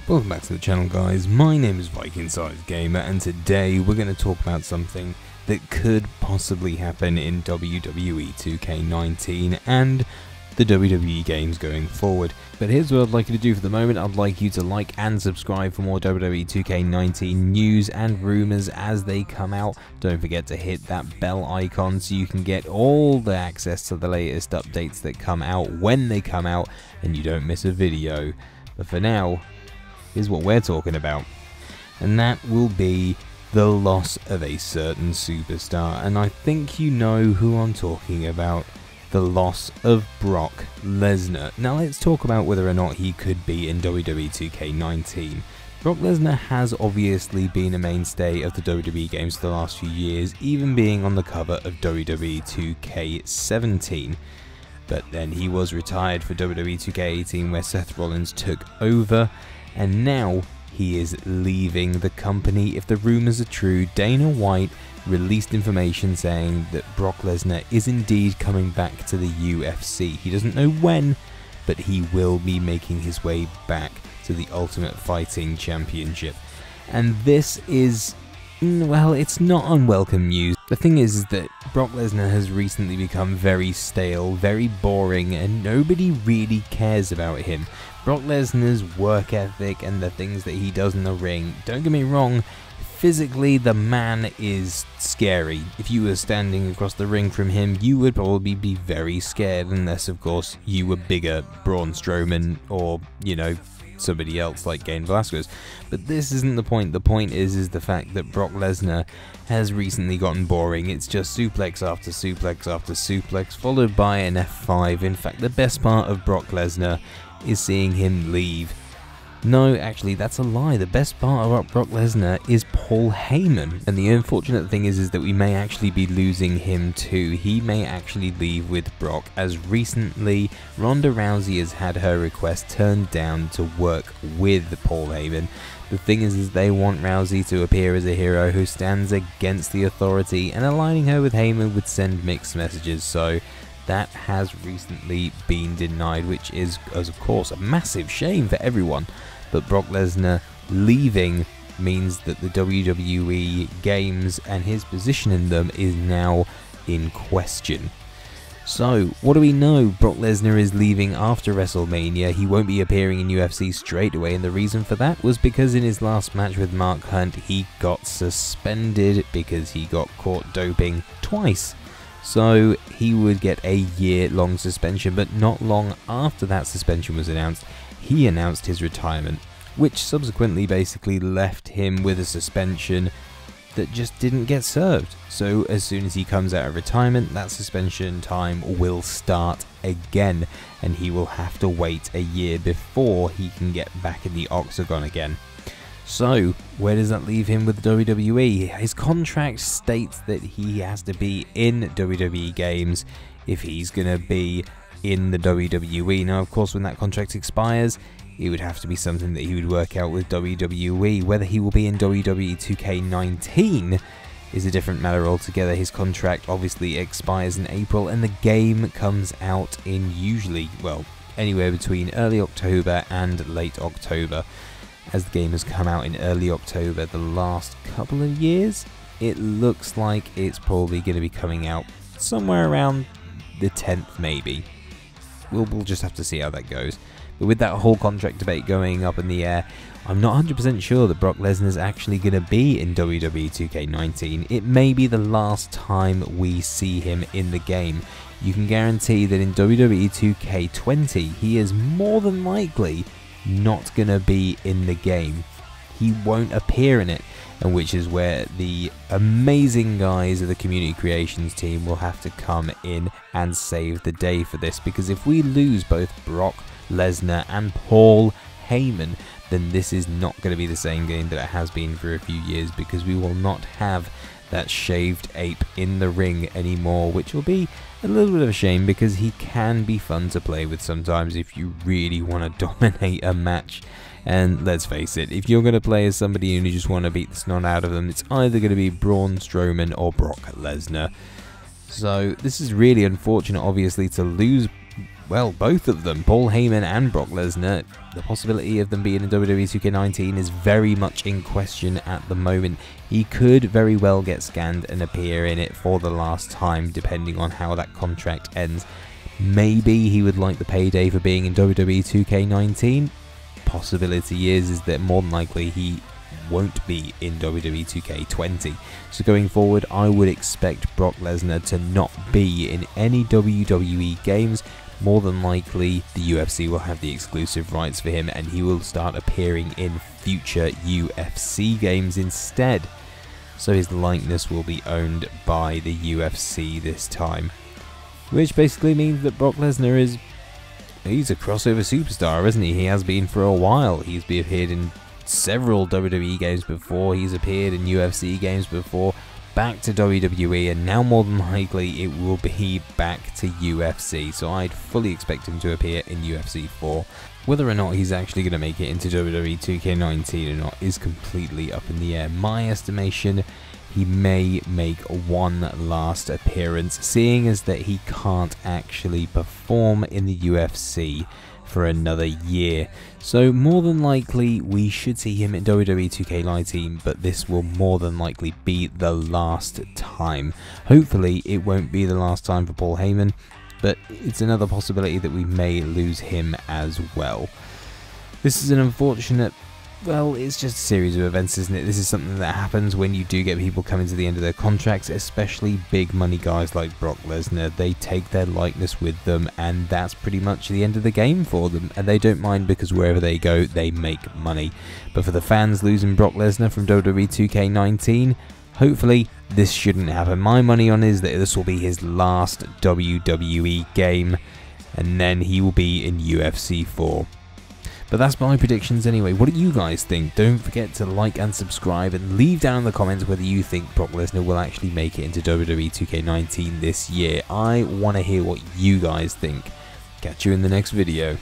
Welcome back to the channel, guys. My name is VikingSizeGamer, and today we're going to talk about something that could possibly happen in WWE 2K19 and the WWE games going forward. But here's what I'd like you to do for the moment. I'd like you to like and subscribe for more WWE 2K19 news and rumours as they come out. Don't forget to hit that bell icon so you can get all the access to the latest updates that come out when they come out and you don't miss a video. But for now, here's what we're talking about, and that will be the loss of a certain superstar, and I think you know who I'm talking about. The loss of Brock Lesnar. Now let's talk about whether or not he could be in WWE 2K19. Brock Lesnar has obviously been a mainstay of the WWE games for the last few years, even being on the cover of WWE 2K17. But then he was retired for WWE 2K18 where Seth Rollins took over, and now he is leaving the company. If the rumours are true, Dana White released information saying that Brock Lesnar is indeed coming back to the UFC. He doesn't know when, but he will be making his way back to the Ultimate Fighting Championship. And this is, well, it's not unwelcome news. The thing is that Brock Lesnar has recently become very stale, very boring, and nobody really cares about him. Brock Lesnar's work ethic and the things that he does in the ring, don't get me wrong, physically the man is scary. If you were standing across the ring from him, you would probably be very scared, unless of course you were bigger, Braun Strowman, or, you know, somebody else like Cain Velasquez. But this isn't the point. The point is the fact that Brock Lesnar has recently gotten boring. It's just suplex after suplex after suplex, followed by an F5. In fact, the best part of Brock Lesnar is seeing him leave. No, actually, that's a lie. The best part about Brock Lesnar is Paul Heyman. And the unfortunate thing is that we may actually be losing him too. He may actually leave with Brock, as recently Ronda Rousey has had her request turned down to work with Paul Heyman. The thing is they want Rousey to appear as a hero who stands against the authority, and aligning her with Heyman would send mixed messages, so that has recently been denied, which is, of course, a massive shame for everyone. But Brock Lesnar leaving means that the WWE games and his position in them is now in question. So, what do we know? Brock Lesnar is leaving after WrestleMania. He won't be appearing in UFC straight away, and the reason for that was because in his last match with Mark Hunt, he got suspended because he got caught doping twice. So he would get a year-long suspension, but not long after that suspension was announced, he announced his retirement, which subsequently basically left him with a suspension that just didn't get served. So as soon as he comes out of retirement, that suspension time will start again, and he will have to wait a year before he can get back in the octagon again. So, where does that leave him with WWE? His contract states that he has to be in WWE games if he's going to be in the WWE. Now, of course, when that contract expires, it would have to be something that he would work out with WWE. Whether he will be in WWE 2K19 is a different matter altogether. His contract obviously expires in April, and the game comes out in usually, well, anywhere between early October and late October. As the game has come out in early October the last couple of years, it looks like it's probably going to be coming out somewhere around the 10th maybe. We'll just have to see how that goes. But with that whole contract debate going up in the air, I'm not 100% sure that Brock Lesnar is actually going to be in WWE 2K19. It may be the last time we see him in the game. You can guarantee that in WWE 2K20, he is more than likely not gonna be in the game. He won't appear in it, and which is where the amazing guys of the community creations team will have to come in and save the day for this, because if we lose both Brock Lesnar and Paul Heyman, then this is not going to be the same game that it has been for a few years, because we will not have that shaved ape in the ring anymore, which will be a little bit of a shame, because he can be fun to play with sometimes if you really want to dominate a match. And let's face it, if you're going to play as somebody and you just want to beat the snot out of them, it's either going to be Braun Strowman or Brock Lesnar. So this is really unfortunate, obviously, to lose well, both of them, Paul Heyman and Brock Lesnar, the possibility of them being in WWE 2K19 is very much in question at the moment. He could very well get scanned and appear in it for the last time, depending on how that contract ends. Maybe he would like the payday for being in WWE 2K19. Possibility is that more than likely he won't be in WWE 2K20. So going forward, I would expect Brock Lesnar to not be in any WWE games. More than likely, the UFC will have the exclusive rights for him and he will start appearing in future UFC games instead. So his likeness will be owned by the UFC this time. Which basically means that Brock Lesnar he's a crossover superstar, isn't he? He has been for a while. He's appeared in several WWE games before, he's appeared in UFC games before, back to WWE, and now more than likely it will be back to UFC. So I'd fully expect him to appear in UFC 4. Whether or not he's actually going to make it into WWE 2K19 or not is completely up in the air. My estimation, he may make one last appearance, seeing as that he can't actually perform in the UFC for another year. So more than likely we should see him in WWE 2K19, but this will more than likely be the last time. Hopefully it won't be the last time for Paul Heyman, but it's another possibility that we may lose him as well. This is an unfortunate, well, it's just a series of events, isn't it? This is something that happens when you do get people coming to the end of their contracts, especially big money guys like Brock Lesnar. They take their likeness with them, and that's pretty much the end of the game for them, and they don't mind because wherever they go, they make money. But for the fans losing Brock Lesnar from WWE 2K19, hopefully this shouldn't happen. My money on is that this will be his last WWE game, and then he will be in UFC 4. But that's my predictions anyway. What do you guys think? Don't forget to like and subscribe and leave down in the comments whether you think Brock Lesnar will actually make it into WWE 2K19 this year. I want to hear what you guys think. Catch you in the next video.